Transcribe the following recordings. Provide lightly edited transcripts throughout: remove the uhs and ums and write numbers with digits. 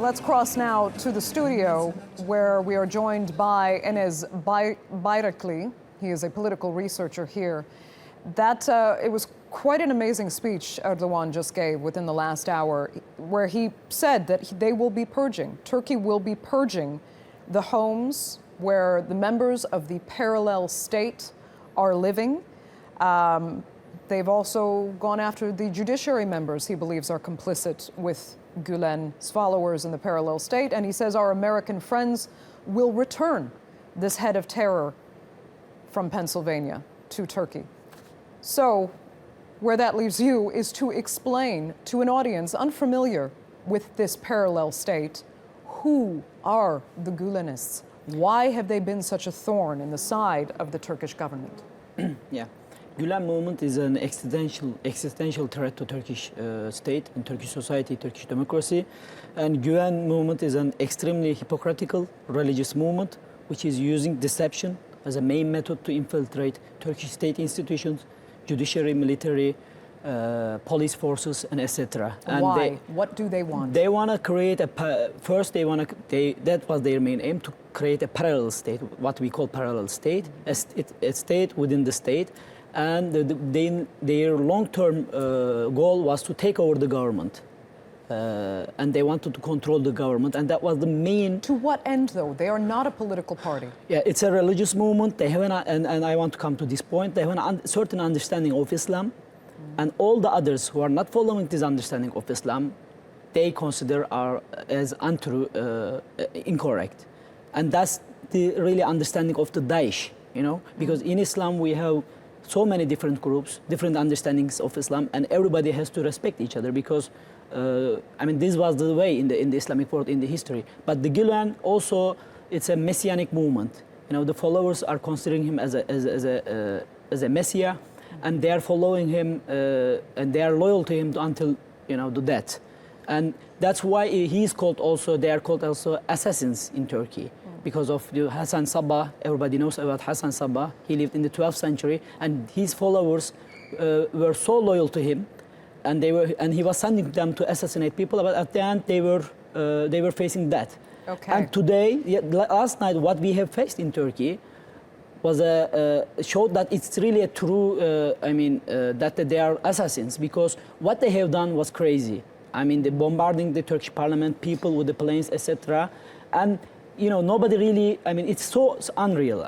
Let's cross now to the studio where we are joined by Enes Bayrakli. He is a political researcher here. It was quite an amazing speech Erdogan just gave within the last hour, where he said that they will be purging, Turkey will be purging the homes where the members of the parallel state are living. They've also gone after the judiciary members he believes are complicit with Gülen's followers in the parallel state, and he says our American friends will return this head of terror from Pennsylvania to Turkey. So, where that leaves you is to explain to an audience unfamiliar with this parallel state, who are the Gülenists? Why have they been such a thorn in the side of the Turkish government? Yeah. Gülen movement is an existential threat to Turkish state and Turkish society, Turkish democracy. And Gülen movement is an extremely hypocritical religious movement which is using deception as a main method to infiltrate Turkish state institutions, judiciary, military, police forces, and etc. Why? What do they want? They want to create that was their main aim, to create a parallel state, what we call parallel state, a state within the state. And their long-term goal was to take over the government. And they wanted to control the government, and that was the main... To what end, though? They are not a political party. Yeah, it's a religious movement. They have and I want to come to this point, they have a certain understanding of Islam, and all the others who are not following this understanding of Islam, they consider as untrue, incorrect. And that's the really understanding of the Daesh, you know? Because in Islam we have so many different groups, different understandings of Islam, and everybody has to respect each other because, this was the way in the Islamic world, in the history. But the Gülen also, it's a messianic movement. You know, the followers are considering him as a messiah, and they are following him, and they are loyal to him until, the death. And that's why they are called also assassins in Turkey. Because of Hasan Sabbah, everybody knows about Hasan Sabbah. He lived in the 12th century, and his followers were so loyal to him, and he was sending them to assassinate people. But at the end, they were facing death. Okay. And today, last night, what we have faced in Turkey was showed that it's really a true. That they are assassins, because what they have done was crazy. They're bombarding the Turkish parliament, people with the planes, etc. And nobody really, it's so unreal,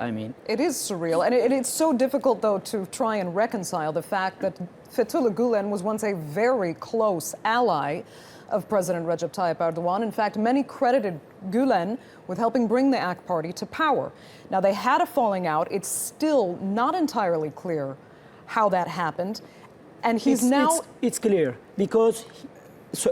It is surreal, and it's so difficult, though, to try and reconcile the fact that Fethullah Gülen was once a very close ally of President Recep Tayyip Erdogan. In fact, many credited Gülen with helping bring the AK party to power. Now, they had a falling out. It's still not entirely clear how that happened, and It's clear, because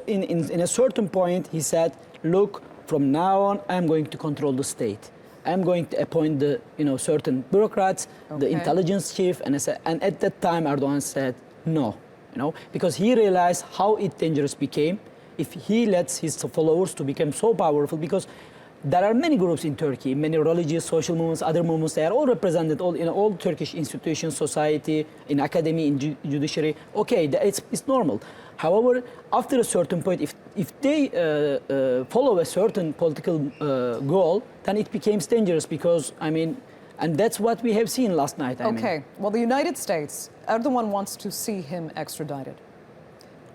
in a certain point, he said, look, from now on, I'm going to control the state. I'm going to appoint the, certain bureaucrats, the intelligence chief, and at that time Erdogan said no, because he realized how dangerous became if he lets his followers to become so powerful. Because there are many groups in Turkey, many religious, social movements, other movements. They are all represented in all Turkish institutions, society, in academy, in judiciary. Okay, it's normal. However, after a certain point, if they follow a certain political goal, then it becomes dangerous, because, and that's what we have seen last night. Okay, well, the United States, Erdogan wants to see him extradited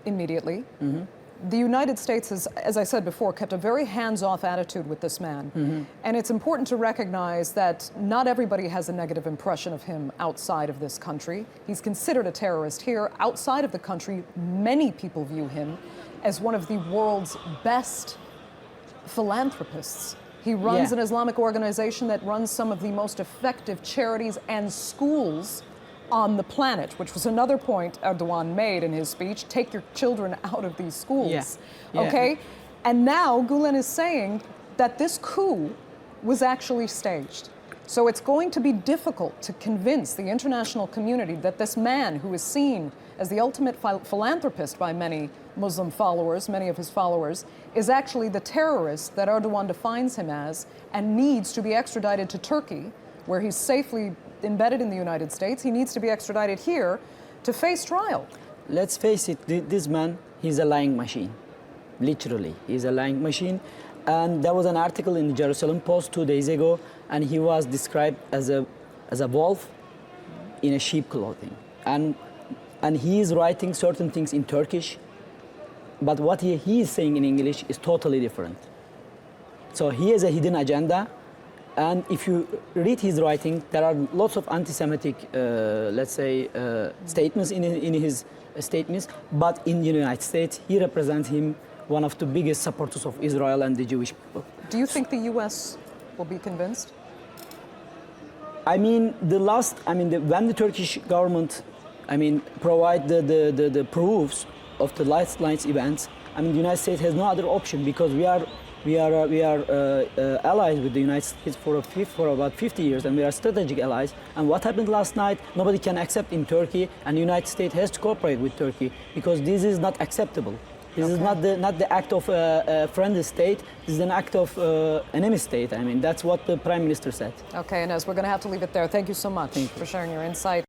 immediately. Mm-hmm. The United States has, as I said before, kept a very hands-off attitude with this man. Mm-hmm. And it's important to recognize that not everybody has a negative impression of him outside of this country. He's considered a terrorist here. Outside of the country, many people view him as one of the world's best philanthropists. He runs an Islamic organization that runs some of the most effective charities and schools on the planet, which was another point Erdogan made in his speech. Take your children out of these schools. Yeah. Okay? And now Gülen is saying that this coup was actually staged. So it's going to be difficult to convince the international community that this man, who is seen as the ultimate philanthropist by many Muslim followers, many of his followers, is actually the terrorist that Erdogan defines him as, and needs to be extradited to Turkey, where he's safely embedded in the United States. He needs to be extradited here to face trial. Let's face it, this man, he's a lying machine. literally. He's a lying machine. And there was an article in the Jerusalem Post 2 days ago, and he was described as a wolf in a sheep clothing. And he is writing certain things in Turkish, but what he is saying in English is totally different. So he has a hidden agenda, and if you read his writing, there are lots of anti-Semitic, let's say, statements in his statements, but in the United States, he represents one of the biggest supporters of Israel and the Jewish people. Do you think the U.S. will be convinced? I mean, when the Turkish government, provide the proofs of the lines events, the United States has no other option, because we are allies with the United States for about 50 years, and we are strategic allies. And what happened last night, nobody can accept in Turkey, and the United States has to cooperate with Turkey, because this is not acceptable. This is not the act of a friendly state. This is an act of enemy state. That's what the Prime Minister said. Okay, Enes, we're going to have to leave it there. Thank you so much for sharing your insight.